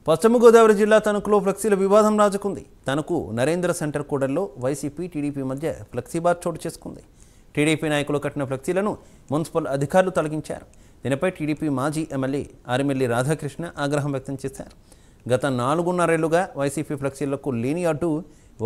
పశ్చిమ గోదావరి జిల్లా తణుకులో ఫ్లెక్సీల వివాదం రాజుకుంది. తణుకు నరేంద్ర సెంటర్ కూడల్లో వైసీపీ టీడీపీ మధ్య ఫ్లెక్సీ బార్ చోటు చేసుకుంది. టీడీపీ నాయకులు కట్టిన ఫ్లెక్సీలను మున్సిపల్ అధికారులు తొలగించారు. దీనిపై టీడీపీ మాజీ ఎమ్మెల్యే ఆరిమిల్లి రాధాకృష్ణ ఆగ్రహం వ్యక్తం చేశారు. గత 4.5 ఏళ్లుగా వైసీపీ ఫ్లెక్సీలకు లేని అడ్డు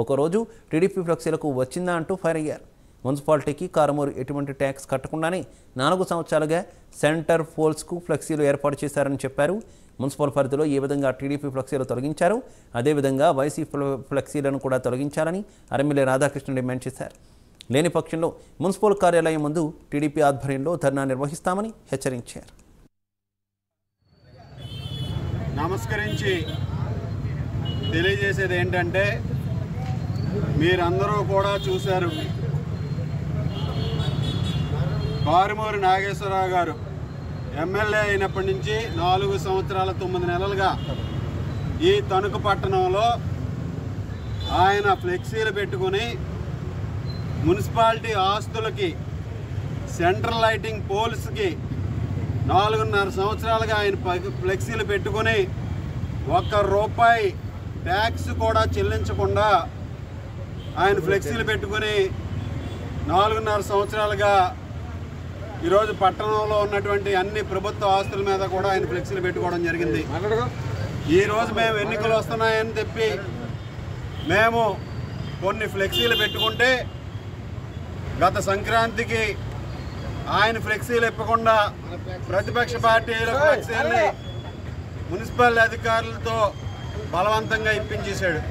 ఒకరోజు టీడీపీ ఫ్లెక్సీలకు వచ్చిందా అంటూ ఫైర్ అయ్యారు. మున్సిపాలిటీకి కారుమూరు ఎటువంటి ట్యాక్స్ కట్టకుండానే 4 సంవత్సరాలుగా సెంటర్ పోల్స్కు ఫ్లెక్సీలు ఏర్పాటు చేశారని చెప్పారు. మున్సిపల్ పరిధిలో ఏ విధంగా టీడీపీ ఫ్లెక్సీలు తొలగించారు, అదేవిధంగా వైసీపీ ఫ్లెక్సీలను కూడా తొలగించాలని ఆరిమిల్లి రాధాకృష్ణ డిమాండ్ చేశారు. లేని పక్షంలో మున్సిపల్ కార్యాలయం ముందు టీడీపీ ఆధ్వర్యంలో ధర్నా నిర్వహిస్తామని హెచ్చరించారు. నమస్కరించి తెలియజేసేది ఏంటంటే, మీరందరూ కూడా చూశారు, కారుమూరి నాగేశ్వరరావు గారు ఎమ్మెల్యే అయినప్పటి నుంచి 4 సంవత్సరాల 9 నెలలుగా ఈ తణుకు పట్టణంలో ఆయన ఫ్లెక్సీలు పెట్టుకుని మున్సిపాలిటీ ఆస్తులకి, సెంట్రల్ లైటింగ్ పోల్స్కి 4.5 సంవత్సరాలుగా ఆయన ఫ్లెక్సీలు పెట్టుకుని ₹1 ట్యాక్స్ కూడా చెల్లించకుండా ఆయన ఫ్లెక్సీలు పెట్టుకుని 4.5 సంవత్సరాలుగా ఈరోజు పట్టణంలో ఉన్నటువంటి అన్ని ప్రభుత్వ ఆస్తుల మీద కూడా ఆయన ఫ్లెక్సీలు పెట్టుకోవడం జరిగింది. ఈరోజు మేము ఎన్నికలు వస్తున్నాయని చెప్పి మేము కొన్ని ఫ్లెక్సీలు పెట్టుకుంటే గత సంక్రాంతికి ఆయన ఫ్లెక్సీలు ఇప్పకుండా ప్రతిపక్ష పార్టీల ఫ్లెక్సీలని మున్సిపల్ అధికారులతో బలవంతంగా ఇప్పించేశాడు.